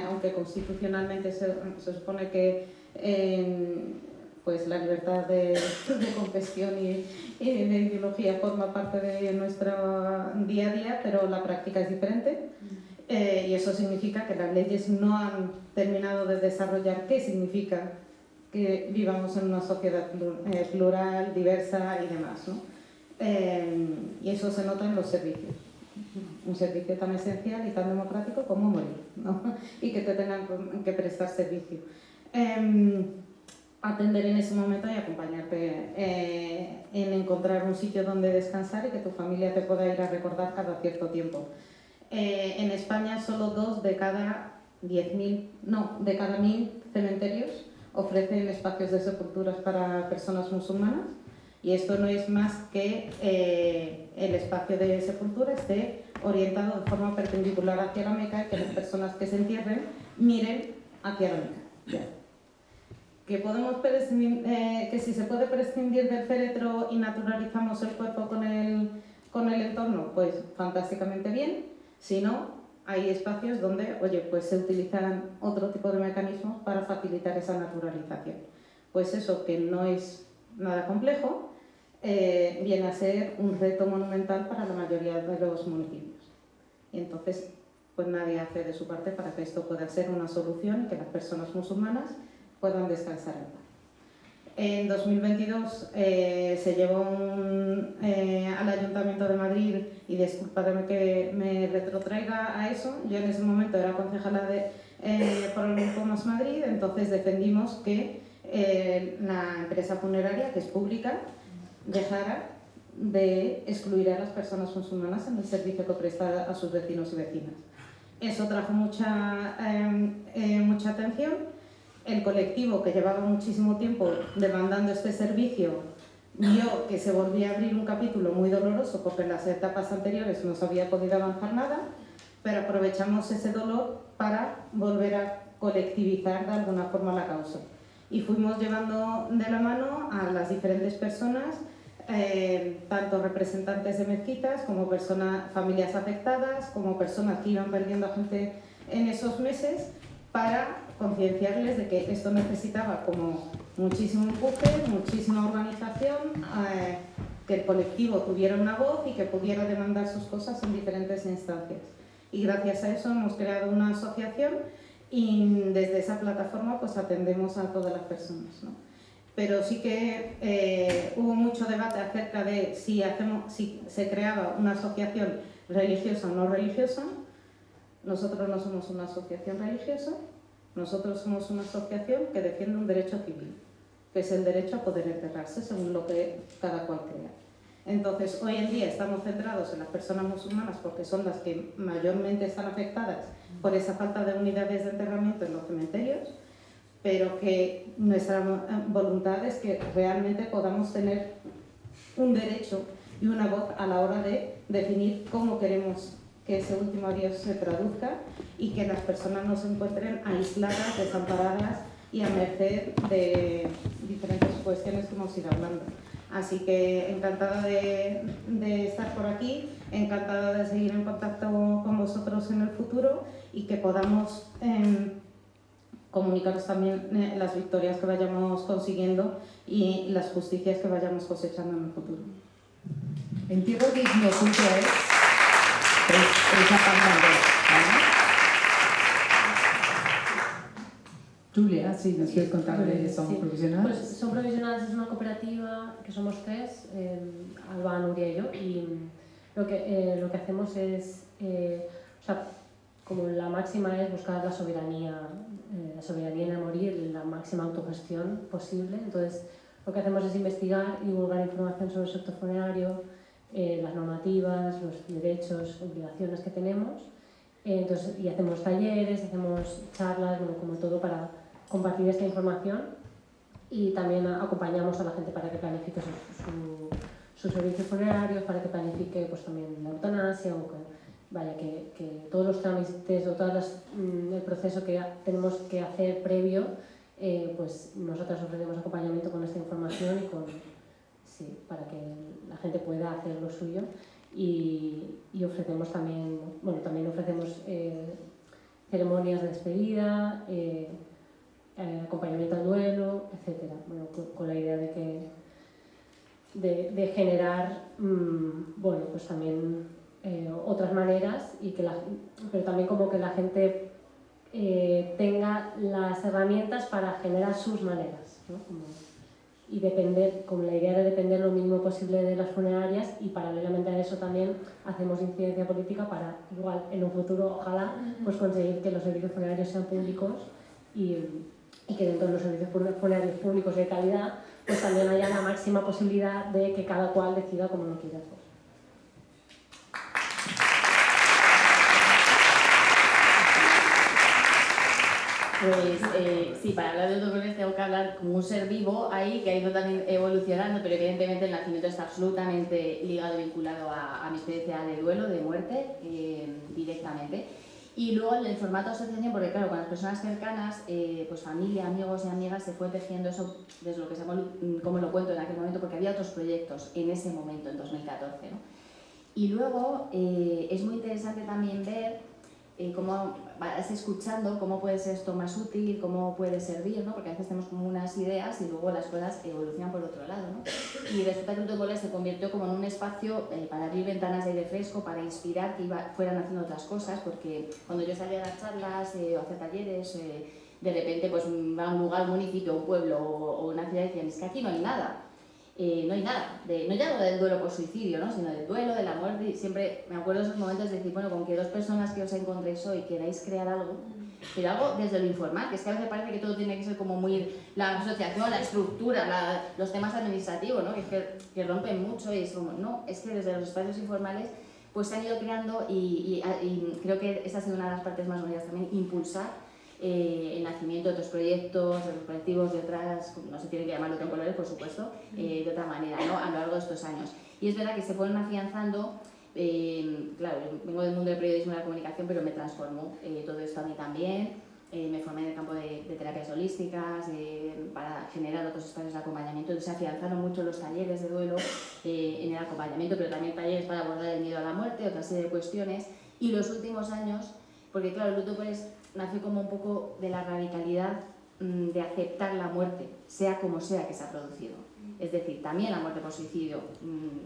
D: aunque constitucionalmente se supone que pues la libertad de confesión y de ideología forma parte de nuestro día a día, pero la práctica es diferente. Y eso significa que las leyes no han terminado de desarrollar qué significa que vivamos en una sociedad plural, diversa y demás, ¿no? Y eso se nota en los servicios. Un servicio tan esencial y tan democrático como morir, ¿no? Y que te tengan que prestar servicio. Atender en ese momento y acompañarte en encontrar un sitio donde descansar y que tu familia te pueda ir a recordar cada cierto tiempo. En España solo 2 de cada 1000 cementerios ofrecen espacios de sepulturas para personas musulmanas, y esto no es más que el espacio de sepultura esté orientado de forma perpendicular hacia la Meca y que las personas que se entierren miren hacia la Meca. Que si se puede prescindir del féretro y naturalizamos el cuerpo con el entorno, pues fantásticamente bien. Si no, hay espacios donde, pues se utilizan otro tipo de mecanismos para facilitar esa naturalización. Pues eso, que no es nada complejo, viene a ser un reto monumental para la mayoría de los municipios. Y entonces, pues nadie hace de su parte para que esto pueda ser una solución y que las personas musulmanas puedan descansar en paz. En 2022 se llevó al Ayuntamiento de Madrid, y disculpadme que me retrotraiga a eso, yo en ese momento era concejala por el Grupo Más Madrid, entonces defendimos que la empresa funeraria, que es pública, dejara de excluir a las personas musulmanas en el servicio que presta a sus vecinos y vecinas. Eso trajo mucha atención. El colectivo, que llevaba muchísimo tiempo demandando este servicio, vio que se volvía a abrir un capítulo muy doloroso porque en las etapas anteriores no se había podido avanzar nada, pero aprovechamos ese dolor para volver a colectivizar de alguna forma la causa. Y fuimos llevando de la mano a las diferentes personas, tanto representantes de mezquitas como familias afectadas, como personas que iban perdiendo a gente en esos meses, para concienciarles de que esto necesitaba como muchísimo empuje, muchísima organización, que el colectivo tuviera una voz y que pudiera demandar sus cosas en diferentes instancias. Y gracias a eso hemos creado una asociación y desde esa plataforma pues atendemos a todas las personas, ¿no? pero sí que hubo mucho debate acerca de si se creaba una asociación religiosa o no religiosa. Nosotros no somos una asociación religiosa, nosotros somos una asociación que defiende un derecho civil, que es el derecho a poder enterrarse según lo que cada cual crea. Entonces, hoy en día estamos centrados en las personas musulmanas porque son las que mayormente están afectadas por esa falta de unidades de enterramiento en los cementerios, pero que nuestra voluntad es que realmente podamos tener un derecho y una voz a la hora de definir cómo queremos que ese último adiós se traduzca y que las personas no se encuentren aisladas, desamparadas y a merced de diferentes cuestiones que hemos ido hablando. Así que encantada de estar por aquí, encantada de seguir en contacto con vosotros en el futuro y que podamos comunicaros también las victorias que vayamos consiguiendo y las justicias que vayamos cosechando en el futuro.
A: Entierro digno junto es esa palabra, ¿no? Julia, sí, ¿nos quieres contar de Son Provisionals?
C: Pues Son Provisionals es una cooperativa que somos tres, Alba, Nuria y yo, y lo que hacemos es, o sea, como la máxima es buscar la soberanía en el morir, la máxima autogestión posible. Entonces, lo que hacemos es investigar y divulgar información sobre el sector funerario, las normativas, los derechos, obligaciones que tenemos. Entonces, y hacemos talleres, hacemos charlas, bueno, como todo para compartir esta información, y también acompañamos a la gente para que planifique sus servicios funerarios, para que planifique pues, también la eutanasia, o que todos los trámites o todo el proceso que tenemos que hacer previo, pues nosotras ofrecemos acompañamiento con esta información y para que la gente pueda hacer lo suyo. Y ofrecemos también, bueno, también ofrecemos ceremonias de despedida, acompañamiento al duelo, etc. Bueno, con la idea de generar, bueno, pues también otras maneras, pero también como que la gente tenga las herramientas para generar sus maneras, ¿no? Y depender, con la idea de depender lo mínimo posible de las funerarias, y paralelamente a eso también hacemos incidencia política para, igual en un futuro, ojalá, pues conseguir que los servicios funerarios sean públicos y que dentro de los servicios funerarios públicos de calidad pues también haya la máxima posibilidad de que cada cual decida cómo lo quiere hacer.
E: Pues sí, para hablar de autocontrol tengo que hablar como un ser vivo ahí que ha ido también evolucionando, pero evidentemente el nacimiento está absolutamente ligado, vinculado a mi experiencia de duelo, de muerte, directamente. Y luego el formato asociación, porque claro, con las personas cercanas, pues familia, amigos y amigas, se fue tejiendo eso desde lo que se llamó, como lo cuento en aquel momento, porque había otros proyectos en ese momento, en 2014, ¿no? Y luego es muy interesante también ver cómo vas escuchando, cómo puede ser esto más útil, cómo puede servir, ¿no? Porque a veces tenemos como unas ideas y luego las cosas evolucionan por otro lado, ¿no? Y resulta que el Protocolo se convirtió como en un espacio para abrir ventanas de aire fresco, para inspirar que fueran haciendo otras cosas, porque cuando yo salía a dar charlas o hacer talleres, de repente pues va a un lugar, un municipio, un pueblo o una ciudad y decían, es que aquí no hay nada. No hay nada, no ya lo del duelo por suicidio, ¿no? Sino del duelo, de la muerte, y siempre me acuerdo de esos momentos de decir, bueno, con que dos personas que os encontréis hoy queráis crear algo, pero algo desde lo informal, que es que a veces parece que todo tiene que ser como muy la asociación, la estructura, los temas administrativos, ¿no? Que rompen mucho y es como, no, es que desde los espacios informales pues se han ido creando y creo que esta ha sido una de las partes más bonitas también, impulsar el nacimiento de otros proyectos, de otros colectivos, de otras, no se tiene que llamarlo con colores, por supuesto, de otra manera, ¿no? A lo largo de estos años. Y es verdad que se fueron afianzando, claro, yo vengo del mundo del periodismo y de la comunicación, pero me transformó todo esto a mí también. Me formé en el campo de terapias holísticas para generar otros espacios de acompañamiento. Entonces se afianzaron mucho los talleres de duelo en el acompañamiento, pero también talleres para abordar el miedo a la muerte, otra serie de cuestiones. Y los últimos años, porque claro, el luto pues nació como un poco de la radicalidad de aceptar la muerte, sea como sea que se ha producido. Es decir, también la muerte por suicidio.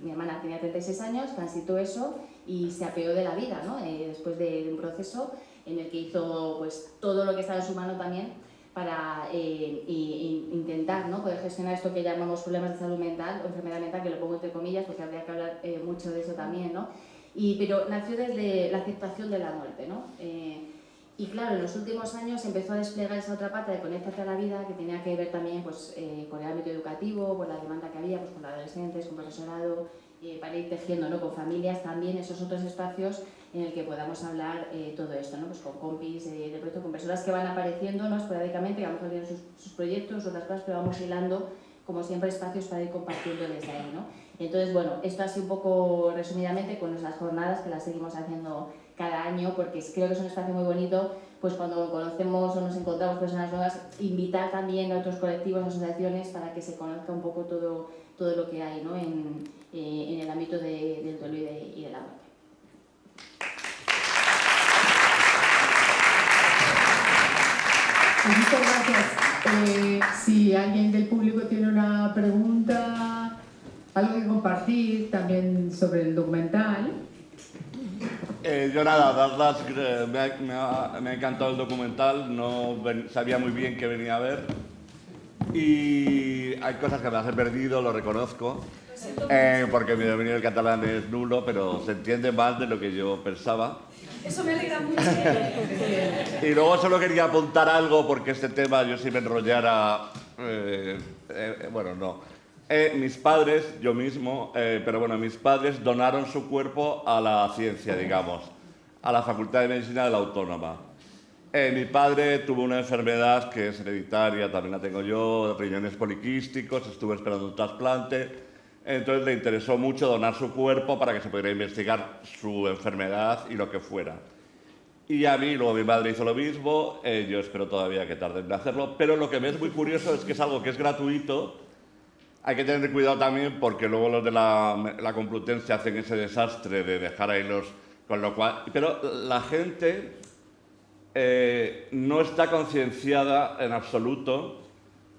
E: Mi hermana tenía 36 años, transitó eso y se apeó de la vida, ¿no? Después de un proceso en el que hizo pues, todo lo que estaba en su mano también para intentar, ¿no?, poder gestionar esto que llamamos problemas de salud mental o enfermedad mental, que lo pongo entre comillas porque habría que hablar mucho de eso también, ¿no? Pero nació desde la aceptación de la muerte, ¿no? Y claro, en los últimos años empezó a desplegar esa otra pata de Conéctate a la vida, que tenía que ver también pues, con el ámbito educativo, con la demanda que había pues, con adolescentes, con profesorado, para ir tejiendo, ¿no?, con familias también esos otros espacios en el que podamos hablar todo esto, ¿no?, pues con compis de proyecto, con personas que van apareciendo, ¿no?, esporádicamente, que a lo mejor tienen sus proyectos, otras cosas, pero vamos hilando como siempre espacios para ir compartiendo desde ahí, ¿no? Entonces, bueno, esto así un poco resumidamente con nuestras jornadas que las seguimos haciendo cada año, porque creo que es un espacio muy bonito, pues cuando conocemos o nos encontramos personas nuevas, invitar también a otros colectivos, asociaciones, para que se conozca un poco todo lo que hay, ¿no?, en el ámbito del duelo y de la muerte.
A: Muchas gracias. Si alguien del público tiene una pregunta, algo que compartir también sobre el documental.
F: Yo nada, me ha encantado el documental, no sabía muy bien qué venía a ver y hay cosas que me las he perdido, lo reconozco, porque mi dominio del catalán es nulo, pero se entiende más de lo que yo pensaba.
B: Eso me alegra mucho.
F: Y luego solo quería apuntar algo, porque este tema yo si me enrollara, bueno, no. Mis padres, yo mismo, pero bueno, mis padres donaron su cuerpo a la ciencia, digamos, a la Facultad de Medicina de la Autónoma. Mi padre tuvo una enfermedad que es hereditaria, también la tengo yo, riñones poliquísticos, estuve esperando un trasplante, entonces le interesó mucho donar su cuerpo para que se pudiera investigar su enfermedad y lo que fuera. Y a mí, luego mi madre hizo lo mismo, yo espero todavía que tarden en hacerlo, pero lo que me es muy curioso es que es algo que es gratuito. Hay que tener cuidado también porque luego los de la Complutense hacen ese desastre de dejar ahí los... Con lo cual, pero la gente no está concienciada en absoluto.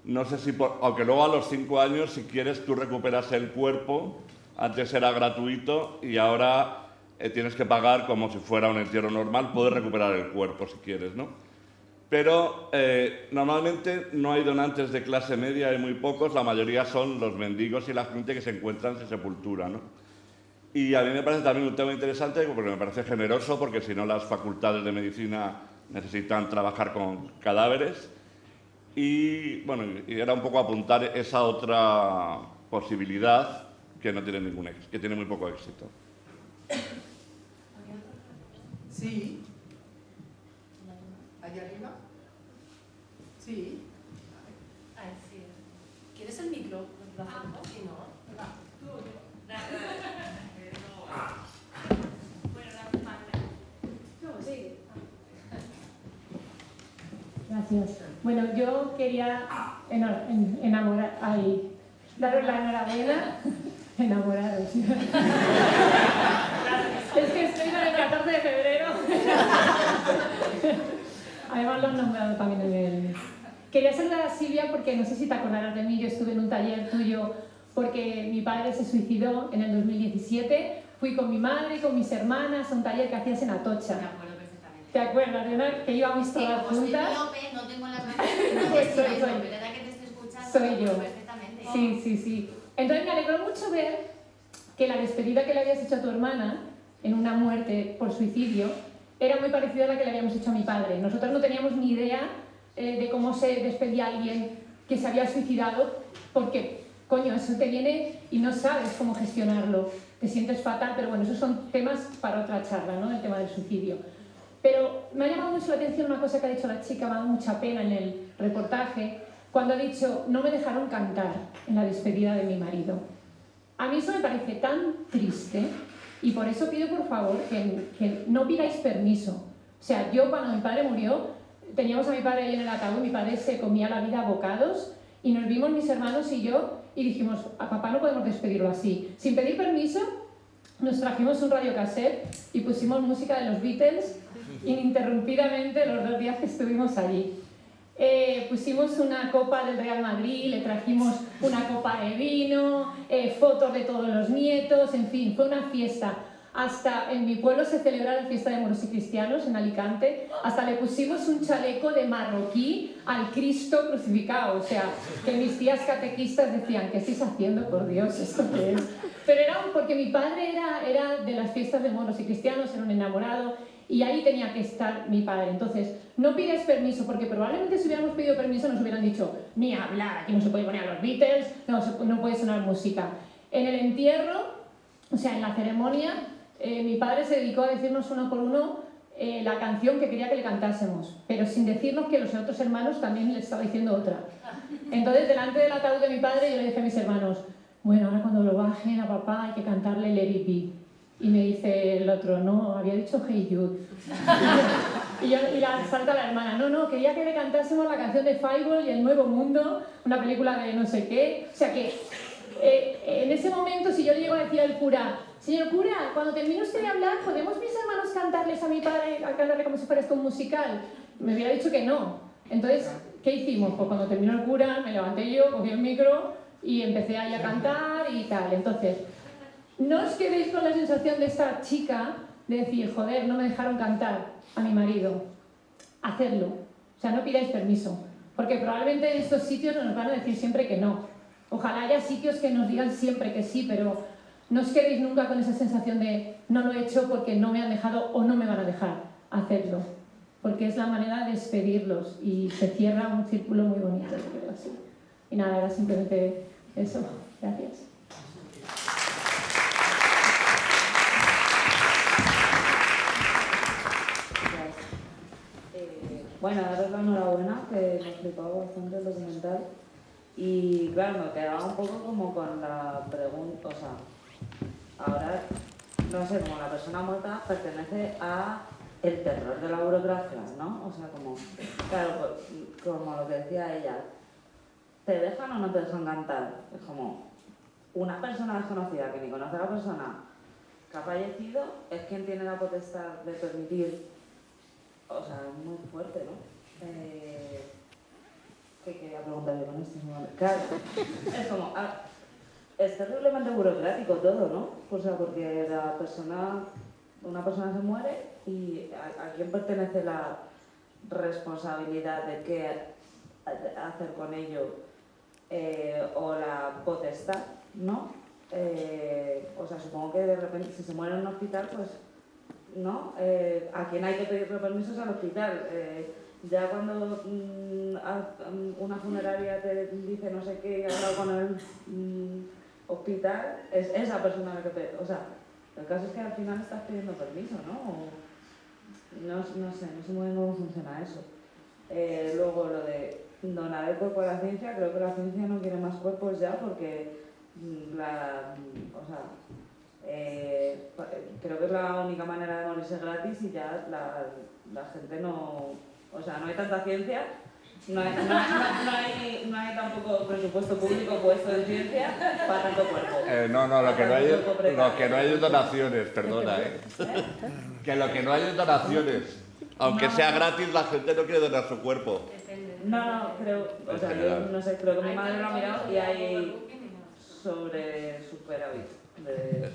F: No sé si... aunque luego a los 5 años, si quieres, tú recuperas el cuerpo. Antes era gratuito y ahora tienes que pagar como si fuera un entierro normal. Puedes recuperar el cuerpo si quieres, ¿no? Pero normalmente no hay donantes de clase media, hay muy pocos, la mayoría son los mendigos y la gente que se encuentra en sepultura, ¿no? Y a mí me parece también un tema interesante porque me parece generoso, porque si no las facultades de medicina necesitan trabajar con cadáveres. Y bueno, y era un poco apuntar esa otra posibilidad que no tiene ningún éxito, que tiene muy poco éxito.
A: Sí. ¿Allá arriba? Sí.
C: ¿Quieres el micro? Sí, no. Gracias. Bueno, yo quería daros la enhorabuena. Enamorados. Es que estoy con el 14 de febrero. Además lo han nombrado también en el... Quería saludar a Silvia porque no sé si te acordarás de mí, yo estuve en un taller tuyo porque mi padre se suicidó en el 2017. Fui con mi madre y con mis hermanas a un taller que hacías en Atocha.
E: Me acuerdo perfectamente.
C: ¿Te acuerdas, Leonor? Que íbamos todas juntas.
E: No tengo las manos, no
C: Pues
E: te
C: soy.
E: pero verdad que te estoy escuchando.
C: Soy yo.
E: Perfectamente.
C: Sí. Entonces me alegró mucho ver que la despedida que le habías hecho a tu hermana en una muerte por suicidio era muy parecida a la que le habíamos hecho a mi padre. Nosotros no teníamos ni idea de cómo se despedía a alguien que se había suicidado, porque, coño, eso te viene y no sabes cómo gestionarlo. Te sientes fatal, pero bueno, esos son temas para otra charla, ¿no? El tema del suicidio. Pero me ha llamado mucho la atención una cosa que ha dicho la chica, me ha dado mucha pena en el reportaje, cuando ha dicho, no me dejaron cantar en la despedida de mi marido. A mí eso me parece tan triste y por eso pido por favor que no pidáis permiso. O sea, yo cuando mi padre murió, teníamos a mi padre ahí en el ataúd, mi padre se comía la vida a bocados y nos vimos mis hermanos y yo y dijimos, a papá no podemos despedirlo así. Sin pedir permiso, nos trajimos un radiocassette y pusimos música de los Beatles ininterrumpidamente los 2 días que estuvimos allí. Pusimos una copa del Real Madrid, le trajimos una copa de vino, fotos de todos los nietos, en fin, fue una fiesta.
G: hasta en mi pueblo se celebra la fiesta de moros y cristianos en Alicante, hasta le pusimos un chaleco de marroquí al Cristo crucificado, o sea, que mis tías catequistas decían, ¿qué estáis haciendo, por Dios, esto qué es? Pero era porque mi padre era de las fiestas de moros y cristianos, era un enamorado, y ahí tenía que estar mi padre. Entonces, no pides permiso, porque probablemente si hubiéramos pedido permiso nos hubieran dicho, ni hablar, aquí no se puede poner a los Beatles, no puede sonar música. En el entierro, o sea, en la ceremonia, mi padre se dedicó a decirnos uno por uno la canción que quería que le cantásemos, pero sin decirnos que los otros hermanos también le estaba diciendo otra. Entonces, delante del ataúd de mi padre, yo le dije a mis hermanos, bueno, ahora cuando lo bajen a papá hay que cantarle Let It Be. Y me dice el otro, no, había dicho Hey Jude. y salta la hermana, no, quería que le cantásemos la canción de Fireball y El Nuevo Mundo, una película de no sé qué. O sea que en ese momento, si yo le llego a decir al cura, señor cura, cuando termine usted de hablar, ¿podemos mis hermanos cantarles a mi padre, a cantarle como si fuera esto un musical? Me hubiera dicho que no. Entonces, ¿qué hicimos? Pues cuando terminó el cura, me levanté yo, cogí el micro y empecé ahí a cantar y tal. Entonces, no os quedéis con la sensación de esta chica de decir, joder, no me dejaron cantar a mi marido. Hacedlo. O sea, no pidáis permiso. Porque probablemente en estos sitios nos van a decir siempre que no. Ojalá haya sitios que nos digan siempre que sí, pero no os quedéis nunca con esa sensación de no lo he hecho porque no me han dejado o no me van a dejar. Hacedlo. Porque es la manera de despedirlos y se cierra un círculo muy bonito, yo creo así. Y nada, era simplemente eso. Gracias.
H: Bueno, daros la enhorabuena, que me flipaba bastante el documental. Y claro, me quedaba un poco como con la pregunta, o sea, ahora, no sé, como la persona muerta pertenece a el terror de la burocracia, ¿no? O sea, como, claro, como lo que decía ella, ¿te dejan o no te dejan cantar? Es como, una persona desconocida que ni conoce a la persona que ha fallecido es quien tiene la potestad de permitir. O sea, es muy fuerte, ¿no? ¿Qué quería preguntarle con esto? Claro, es como, es terriblemente burocrático todo, ¿no? O sea, porque una persona se muere y ¿a quién pertenece la responsabilidad de qué hacer con ello? O la potestad, ¿no? O sea, supongo que de repente si se muere en un hospital, pues ¿no? A quien hay que pedirle permiso es al hospital. Ya cuando una funeraria te dice no sé qué, he hablado con el hospital, es esa persona la que te... O sea, el caso es que al final estás pidiendo permiso, ¿no? No sé muy bien cómo funciona eso. Luego lo de donar el cuerpo a la ciencia, creo que la ciencia no quiere más cuerpos ya porque creo que es la única manera de morirse gratis y ya la gente no... O sea, no hay tanta ciencia, no hay tampoco presupuesto público puesto en ciencia para tanto cuerpo.
F: Lo que no hay es donaciones, perdona, Que lo que no hay es donaciones. Aunque sea gratis, la gente no quiere donar su cuerpo.
H: No, creo... O sea, yo no sé, creo que mi madre lo ha mirado y hay sobre superávit de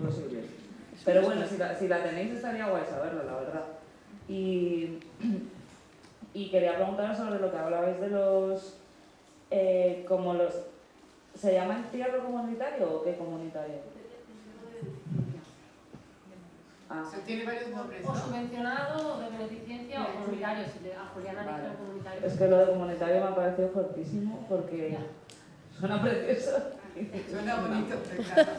H: posibles. Pero bueno, si la tenéis estaría guay saberlo, la verdad. Y quería preguntaros sobre lo que hablabais de los... ¿Se llama entierro comunitario o qué comunitario?
I: Se tiene varios nombres,
C: O subvencionado, o de beneficencia, o comunitario. A Juliana le dijeron comunitario.
H: Es que lo de comunitario me ha parecido fuertísimo porque suena precioso.
I: Suena bonito, claro.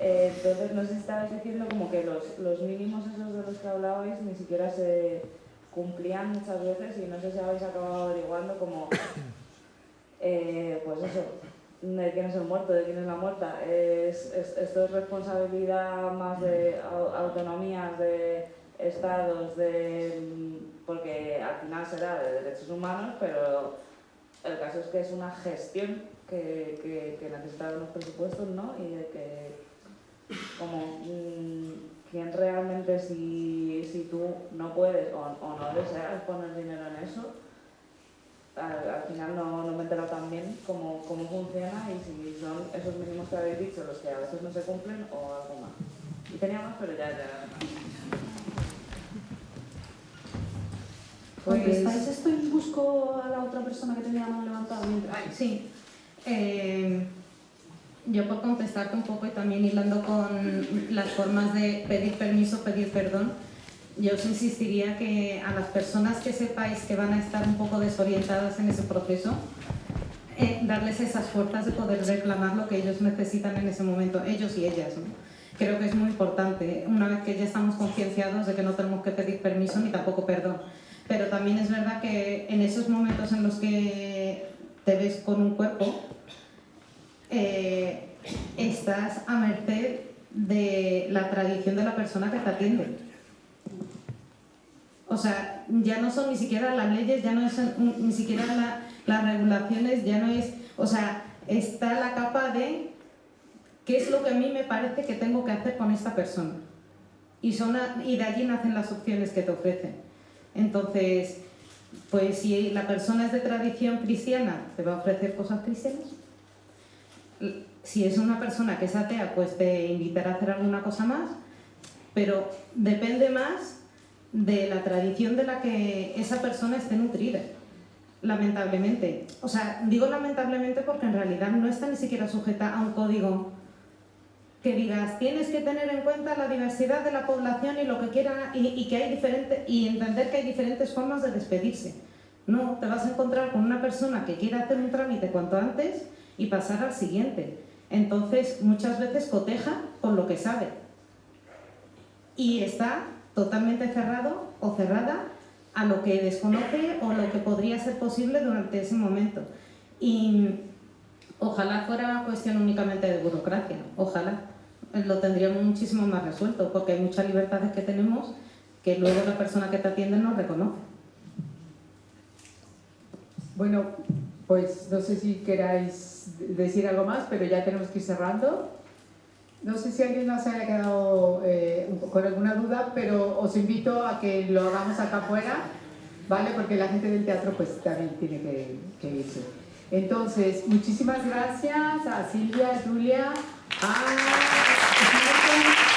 H: Entonces, no sé si estabais diciendo como que los mínimos esos de los que hablabais ni siquiera se cumplían muchas veces y no sé si habéis acabado averiguando como, pues eso, de quién es el muerto, de quién es la muerta. Esto es responsabilidad más de autonomías, de estados, porque al final será de derechos humanos, pero el caso es que es una gestión que necesita unos presupuestos, ¿no? Y de que como quién realmente si tú no puedes o no deseas poner dinero en eso, al final no me he enterado tan bien cómo funciona y si son esos mínimos que habéis dicho los que a veces no se cumplen o algo más. Y tenía más, pero ya.
B: ¿Contestáis esto y busco a la otra persona que tenía la mano levantada mientras?
D: Sí. Yo por contestarte un poco y también hilando con las formas de pedir permiso, pedir perdón, yo os insistiría que a las personas que sepáis que van a estar un poco desorientadas en ese proceso, darles esas fuerzas de poder reclamar lo que ellos necesitan en ese momento, ellos y ellas, ¿no? Creo que es muy importante, una vez que ya estamos concienciados de que no tenemos que pedir permiso ni tampoco perdón. Pero también es verdad que en esos momentos en los que te ves con un cuerpo, estás a merced de la tradición de la persona que te atiende. O sea, ya no son ni siquiera las leyes, ya no son ni siquiera las regulaciones, ya no es... O sea, está la capa de qué es lo que a mí me parece que tengo que hacer con esta persona. Y de allí nacen las opciones que te ofrecen. Entonces, pues si la persona es de tradición cristiana, te va a ofrecer cosas cristianas. Si es una persona que es atea, pues te invitará a hacer alguna cosa más, pero depende más de la tradición de la que esa persona esté nutrida, lamentablemente. O sea, digo lamentablemente porque en realidad no está ni siquiera sujeta a un código que digas, tienes que tener en cuenta la diversidad de la población y lo que quiera, y que hay y entender que hay diferentes formas de despedirse. No, te vas a encontrar con una persona que quiere hacer un trámite cuanto antes y pasar al siguiente. Entonces, muchas veces coteja con lo que sabe. Y está totalmente cerrado o cerrada a lo que desconoce o lo que podría ser posible durante ese momento. Y ojalá fuera cuestión únicamente de burocracia, ojalá. Lo tendríamos muchísimo más resuelto, porque hay muchas libertades que tenemos que luego la persona que te atiende no reconoce.
A: Bueno, pues no sé si queráis decir algo más, pero ya tenemos que ir cerrando. No sé si alguien nos haya quedado con alguna duda, pero os invito a que lo hagamos acá afuera, ¿vale? Porque la gente del teatro pues también tiene que irse. Entonces, muchísimas gracias a Silvia, a Julia, a...